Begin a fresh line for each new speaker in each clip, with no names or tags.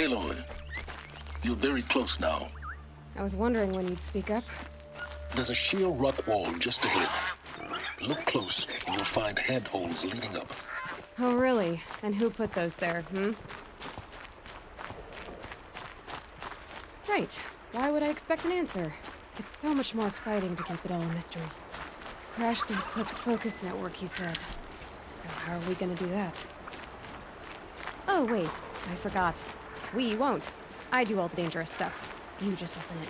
Aloy, you're very close now.
I was wondering when you'd speak up.
There's a sheer rock wall just ahead. Look close, and you'll find handholds leading up.
Oh, really? And who put those there, Right. Why would I expect an answer? It's so much more exciting to keep it all a mystery. Crash the Eclipse focus network, he said. So how are we gonna do that? Oh, wait. I forgot. We won't. I do all the dangerous stuff. You just listen in.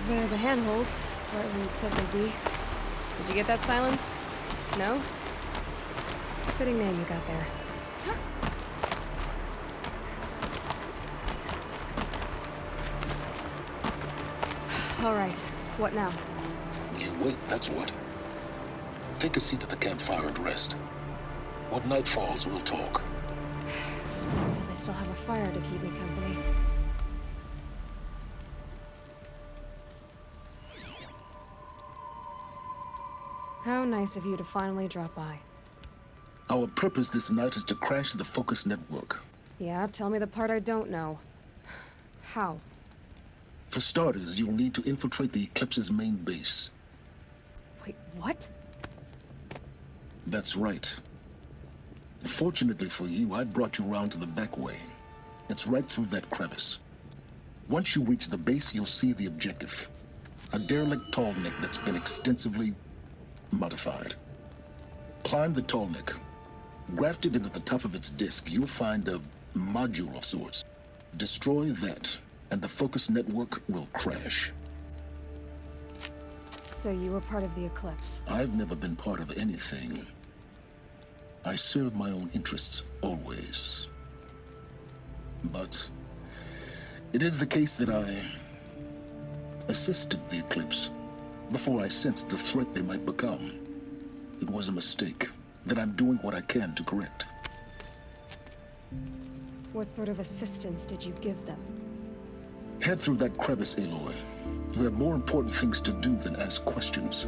There are the handholds, right where it said they'd be. Did you get that, Silence? No? Fitting name you got there. All right, what now?
You wait, that's what. Take a seat at the campfire and rest. When night falls, we'll talk.
I still have a fire to keep me company. How nice of you to finally drop by.
Our purpose this night is to crash the focus network.
Yeah, tell me the part I don't know. How?
For starters, you'll need to infiltrate the Eclipse's main base.
Wait, what?
That's right. Fortunately for you, I brought you round to the back way. It's right through that crevice. Once you reach the base, you'll see the objective. A derelict tall neck that's been extensively modified. Climb the tall neck. Grafted into the top of its disk, you'll find a module of sorts. Destroy that, and the focus network will crash.
So you were part of the Eclipse?
I've never been part of anything. I serve my own interests, always. But it is the case that I assisted the Eclipse before I sensed the threat they might become. It was a mistake that I'm doing what I can to correct.
What sort of assistance did you give them?
Head through that crevice, Aloy. You have more important things to do than ask questions.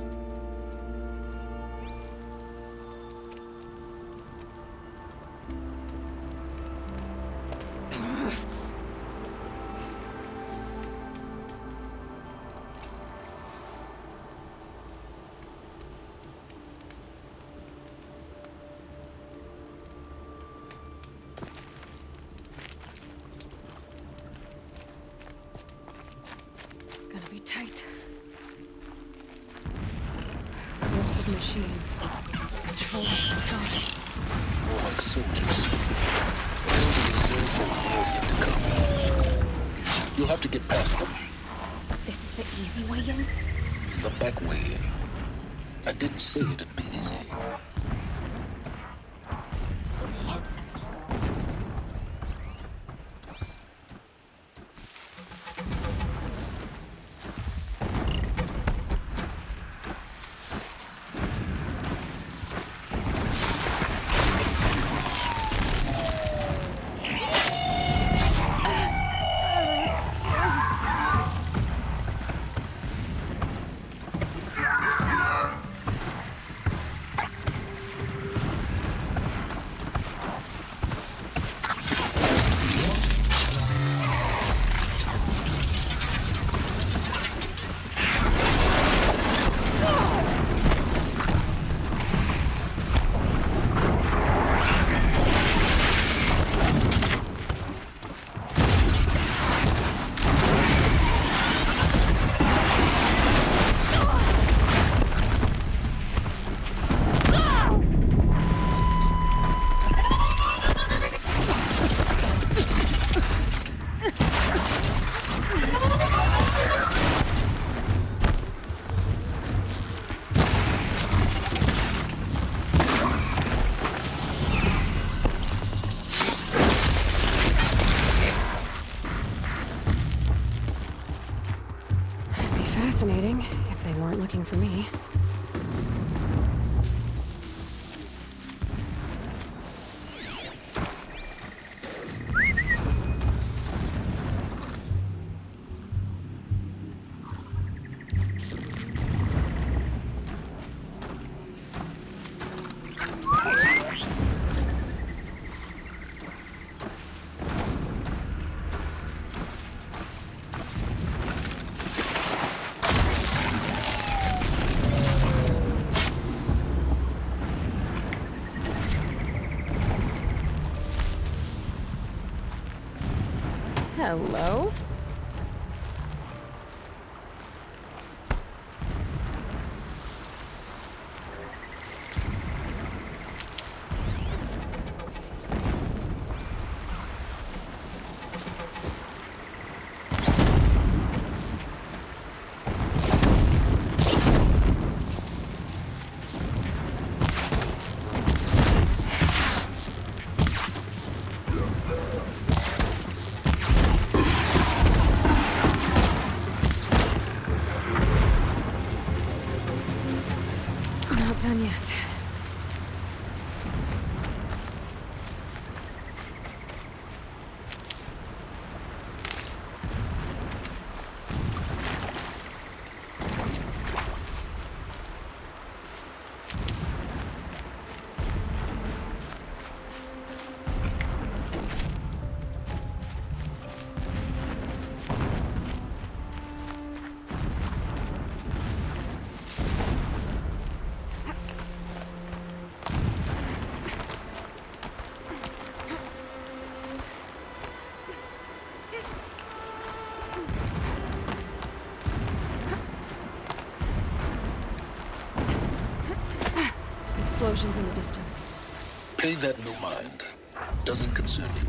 Gonna be tight. Lifted machines. Controlled gods.
More like soldiers. Building reserve for war yet to come. You'll have to get past them.
This is the easy way in?
The back way in. I didn't say it'd be easy.
Fascinating, if they weren't looking for me. Hello? Not done yet. Explosions in the distance.
Pay that no mind. Doesn't concern you.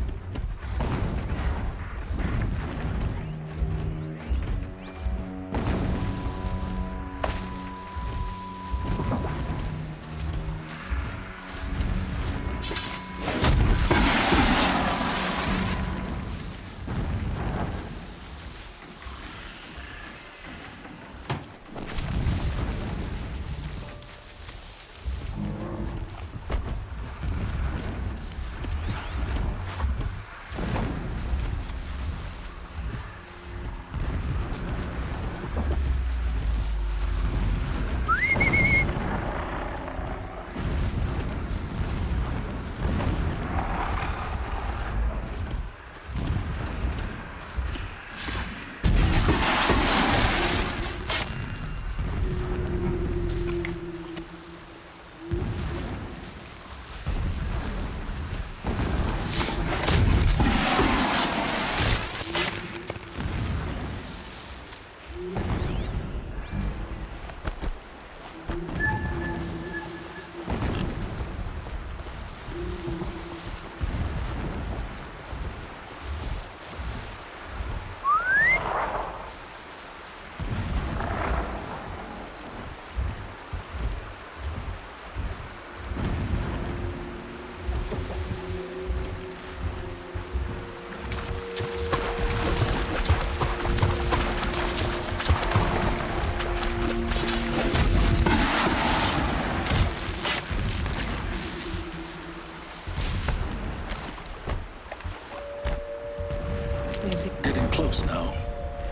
Getting close now.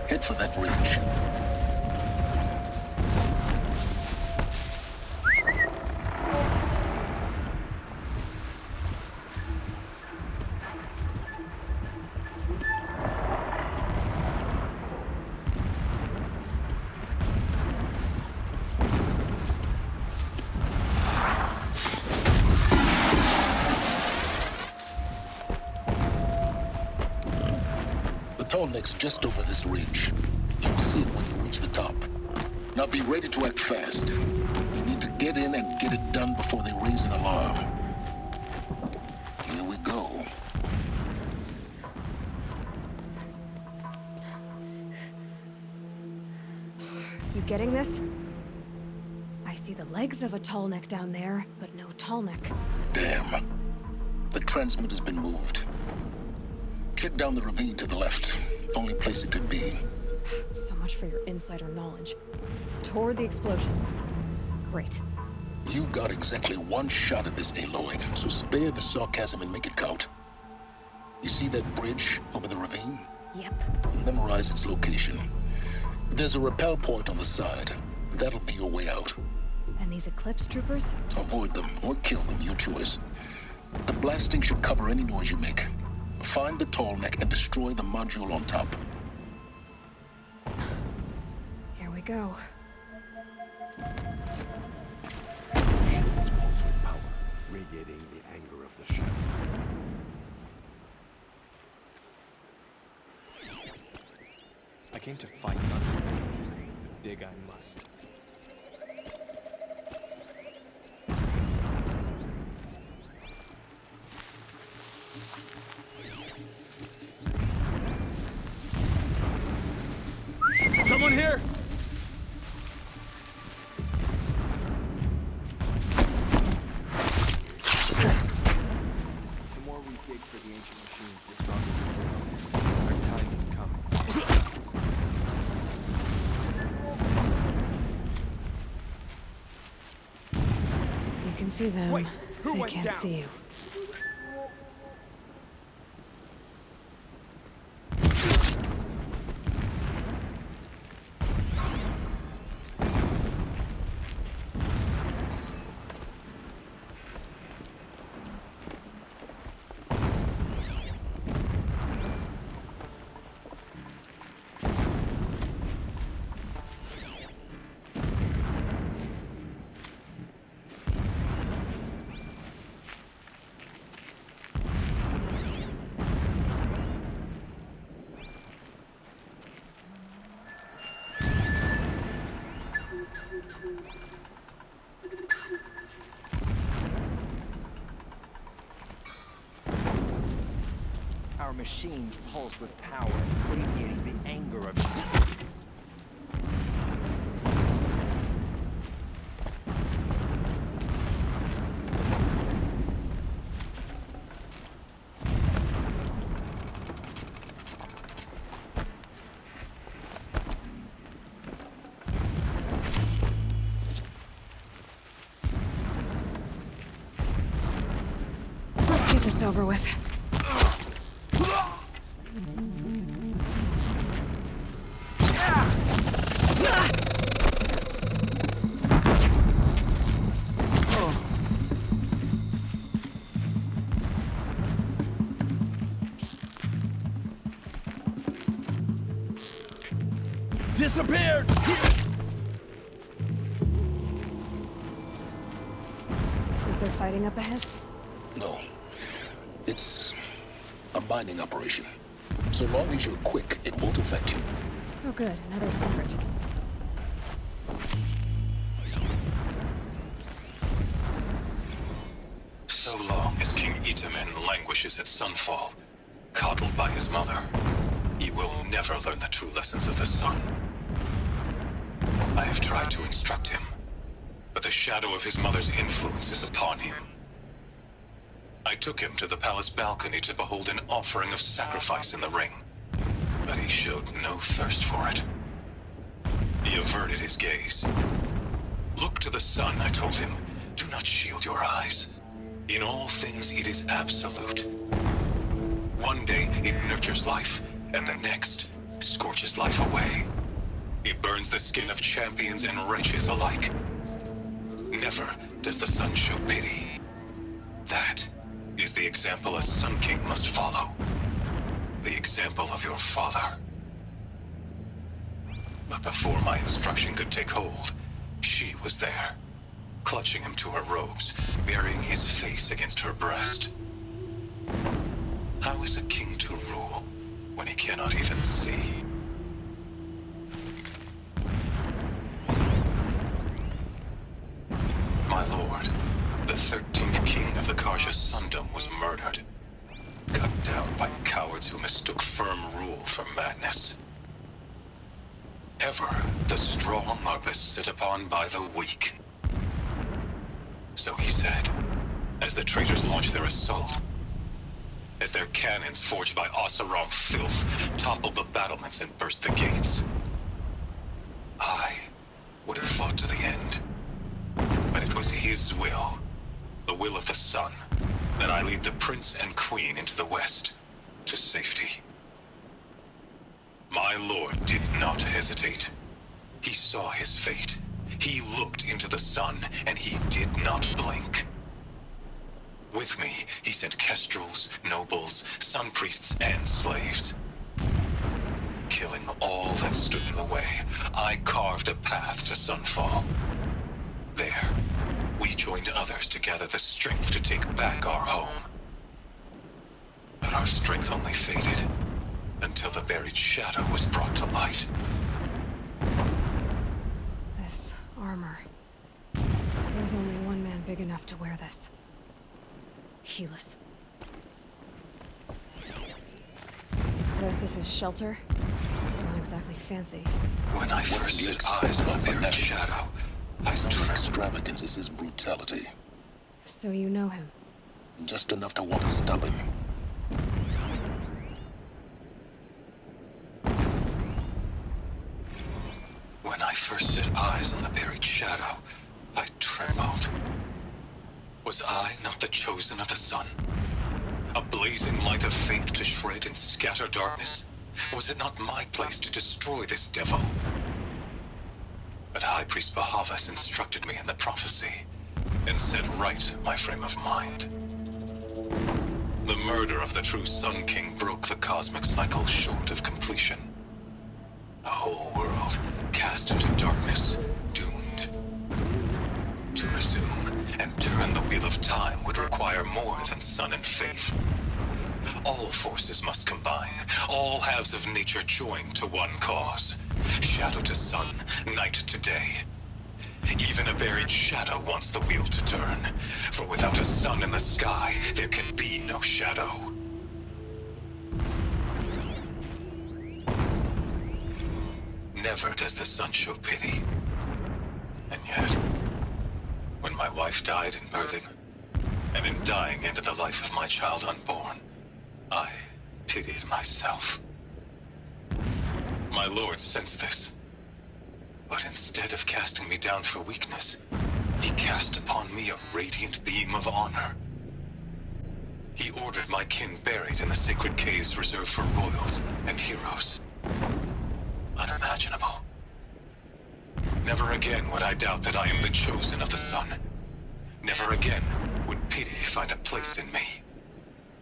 Head for that ridge. Tall neck's just over this ridge. You'll see it when you reach the top. Now be ready to act fast. You need to get in and get it done before they raise an alarm. Here we go.
You getting this? I see the legs of a tall neck down there, but no tall neck.
Damn. The transmitter's been moved. Check down the ravine to the left. Only place it could be.
So much for your insider knowledge. Toward the explosions. Great.
You got exactly one shot at this, Aloy, so spare the sarcasm and make it count. You see that bridge over the ravine?
Yep.
Memorize its location. There's a rappel point on the side. That'll be your way out.
And these Eclipse troopers?
Avoid them or kill them, your choice. The blasting should cover any noise you make. Find the tall neck and destroy the module on top.
Here we go.
Shield's pulsing power, radiating the anger of the shadow.
came to fight, not to dig. Dig I must. Someone here? The more we dig for the ancient machines, the stronger we become. Our time has come.
You can see them.
Wait, who
They
went
can't
down?
see you.
Our machines pulse with power, radiating the anger of
Let's get this over with.
disappeared!
Is there fighting up ahead?
No. It's a mining operation. So long as you're quick, it won't affect you.
Oh good, another secret.
So long as King Itamen languishes at Sunfall, coddled by his mother, he will never learn the true lessons of the sun. I have tried to instruct him, but the shadow of his mother's influence is upon him. I took him to the palace balcony to behold an offering of sacrifice in the ring, but he showed no thirst for it. He averted his gaze. Look to the sun, I told him. Do not shield your eyes. In all things, it is absolute. One day, it nurtures life, and the next, scorches life away. It burns the skin of champions and wretches alike. Never does the sun show pity. That is the example a Sun King must follow. The example of your father. But before my instruction could take hold, she was there, clutching him to her robes, burying his face against her breast. How is a king to rule when he cannot even see? My lord, the 13th king of the Karja Sundom was murdered, cut down by cowards who mistook firm rule for madness. Ever the strong are beset upon by the weak. So he said, as the traitors launched their assault, as their cannons forged by Oseram filth toppled the battlements and burst the gates. I would have fought to the end, but it was his will, the will of the sun, that I lead the prince and queen into the west, to safety. My lord did not hesitate. He saw his fate. He looked into the sun, and he did not blink. With me, he sent kestrels, nobles, sun priests, and slaves. Killing all that stood in the way, I carved a path to Sunfall. There, we joined others to gather the strength to take back our home. But our strength only faded until the buried shadow was brought to light.
This armor. There's only one man big enough to wear this. Hedes. This is his shelter. Not exactly fancy.
When I first set eyes on the buried shadow, I
His
stood
extravagance is his brutality.
So you know him.
Just enough to want to stop him.
When I first set eyes on the buried shadow, I trembled. Was I not the chosen of the sun? A blazing light of faith to shred and scatter darkness? Was it not my place to destroy this devil? But High Priest Bahavas instructed me in the prophecy, and set right my frame of mind. The murder of the true Sun King broke the cosmic cycle short of completion. The whole world cast into darkness, doomed. To resume and turn the wheel of time would require more than sun and faith. All forces must combine, all halves of nature join to one cause. Shadow to sun, night to day. Even a buried shadow wants the wheel to turn, for without a sun in the sky, there can be no shadow. Never does the sun show pity. And yet, when my wife died in birthing, and in dying into the life of my child unborn, I pitied myself. My lord sensed this. But instead of casting me down for weakness, he cast upon me a radiant beam of honor. He ordered my kin buried in the sacred caves reserved for royals and heroes. Unimaginable. Never again would I doubt that I am the chosen of the sun. Never again would pity find a place in me.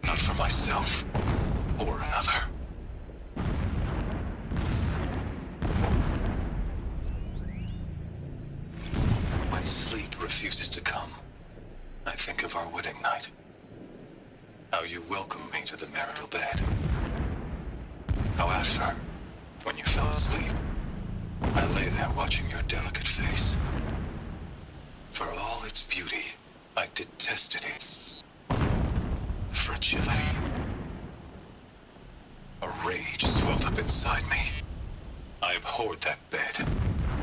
Not for myself or another. When sleep refuses to come, I think of our wedding night. How you welcomed me to the marital bed. How after, when you fell asleep, I lay there watching your delicate face. For all its beauty, I detested its fragility. A rage swelled up inside me. I abhorred that bed.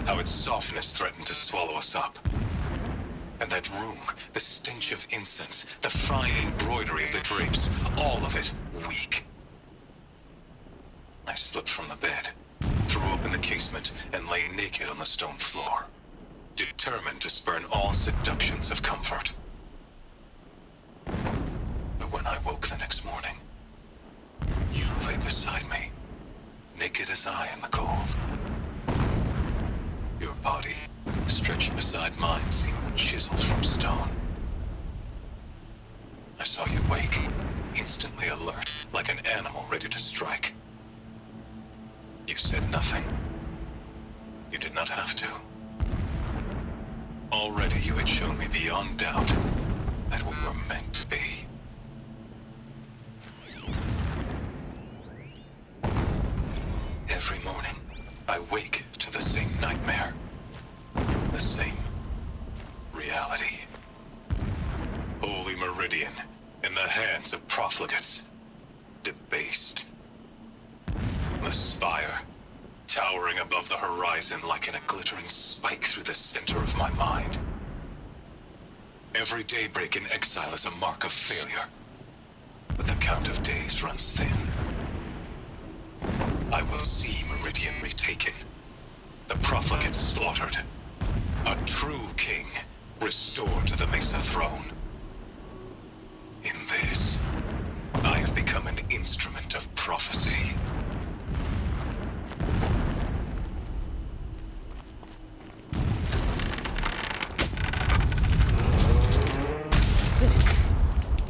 How its softness threatened to swallow us up. And that room, the stench of incense, the fine embroidery of the drapes, all of it weak. I slipped from the bed, threw open the casement, and lay naked on the stone floor, determined to spurn all seductions of comfort. But when I woke the next morning, you lay beside me, naked as I in the cold. Your body, stretched beside mine, seemed chiseled from stone. I saw you wake, instantly alert, like an animal ready to strike. You said nothing. You did not have to. Already you had shown me beyond doubt that we were meant to be. Every morning, I wake to the same nightmare. The same reality. Holy Meridian, in the hands of profligates. Debased. The spire, towering above the horizon like a glittering spike through the center of my mind. Every daybreak in exile is a mark of failure, but the count of days runs thin. I will see Meridian retaken, the profligates slaughtered, a true king restored to the Mesa throne. In this, I have become an instrument of prophecy.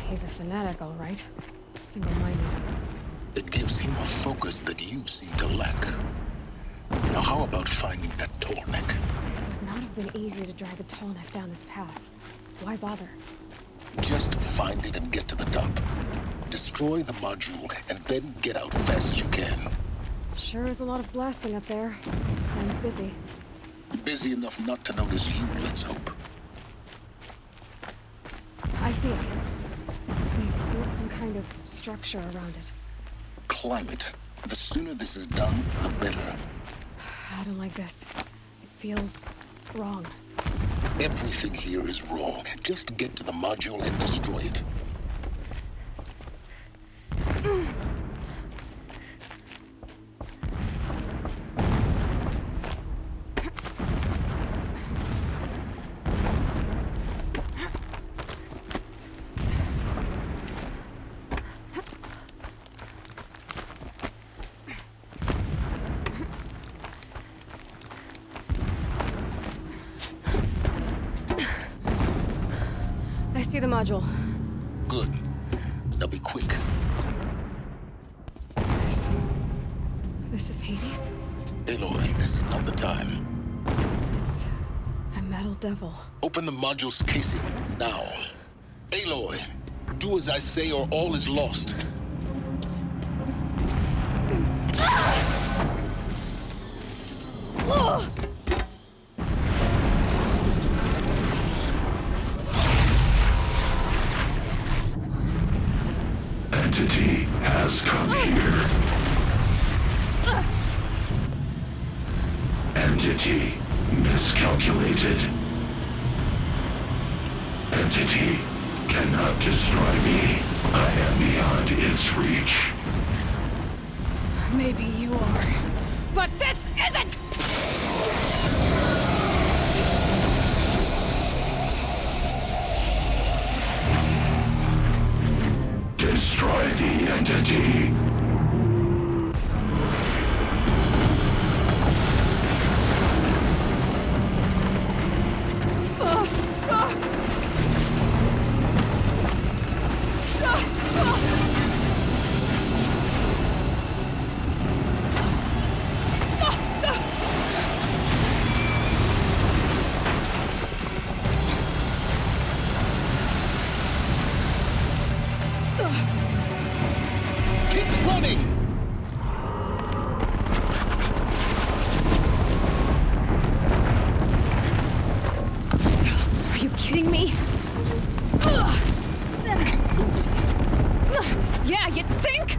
He's a fanatic, all right. Single-minded.
It gives him a focus that you seem to lack. Now how about finding that tall neck?
It would not have been easy to drag a tall neck down this path. Why bother?
Just find it and get to the top. Destroy the module, and then get out fast as you can.
Sure is a lot of blasting up there. Sounds busy.
Busy enough not to notice you, let's hope.
I see it. They've built some kind of structure around it.
Climb it. The sooner this is done, the better.
I don't like this. It feels wrong.
Everything here is wrong. Just get to the module and destroy it.
I see the module.
Good. Now be quick.
This is Hades?
Aloy, this is not the time.
It's a metal devil.
Open the module's casing, now. Aloy, do as I say or all is lost.
Entity has come here. Entity miscalculated. Entity cannot destroy me. I am beyond its reach.
Maybe you are. But this isn't!
Destroy the entity.
Keep running!
Are you kidding me? Yeah, you think?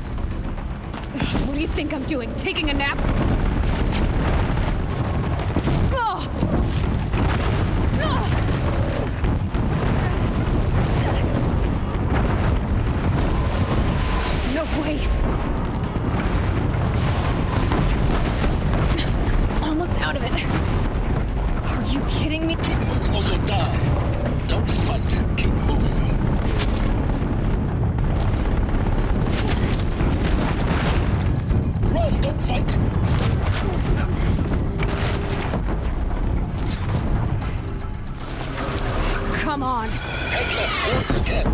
What do you think I'm doing? Taking a nap? No way. Almost out of it. Are you kidding me?
Keep moving or you'll die. Don't fight. Keep moving. Run, don't fight.
Come on.
Head left towards the camp.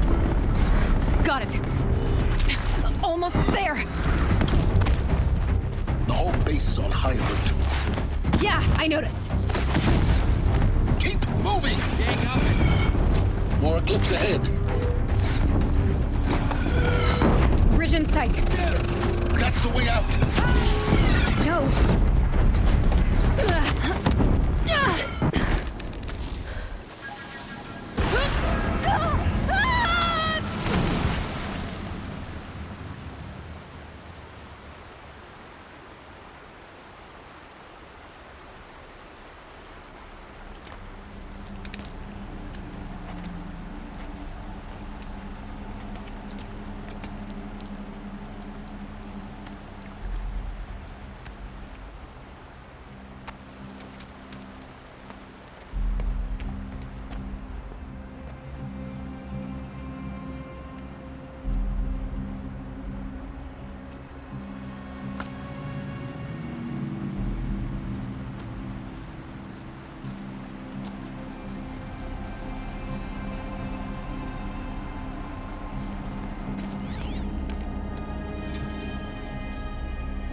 Got it. Almost there.
The whole base is on high alert.
Yeah, I noticed.
Keep moving! More eclipse ahead.
Bridge in sight.
That's the way out.
No.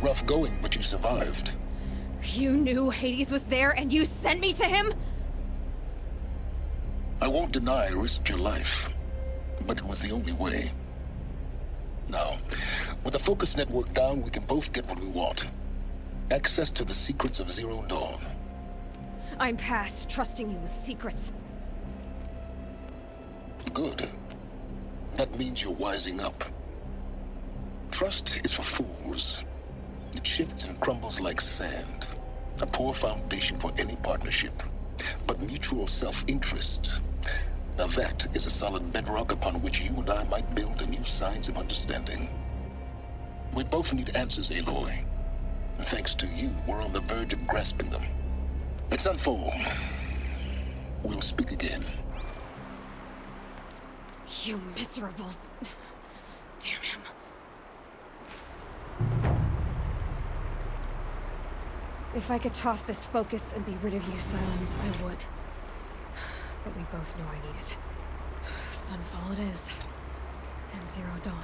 Rough going, but you survived.
You knew Hades was there and you sent me to him?
I won't deny I risked your life, but it was the only way. Now, with the focus network down, we can both get what we want. Access to the secrets of Zero Dawn.
I'm past trusting you with secrets.
Good. That means you're wising up. Trust is for fools. It shifts and crumbles like sand. A poor foundation for any partnership. But mutual self-interest, now that is a solid bedrock upon which you and I might build a new science of understanding. We both need answers, Aloy. And thanks to you, we're on the verge of grasping them. Let's unfold. We'll speak again.
You miserable... Damn him. If I could toss this focus and be rid of you, Silence, I would. But we both know I need it. Sunfall it is. And Zero Dawn.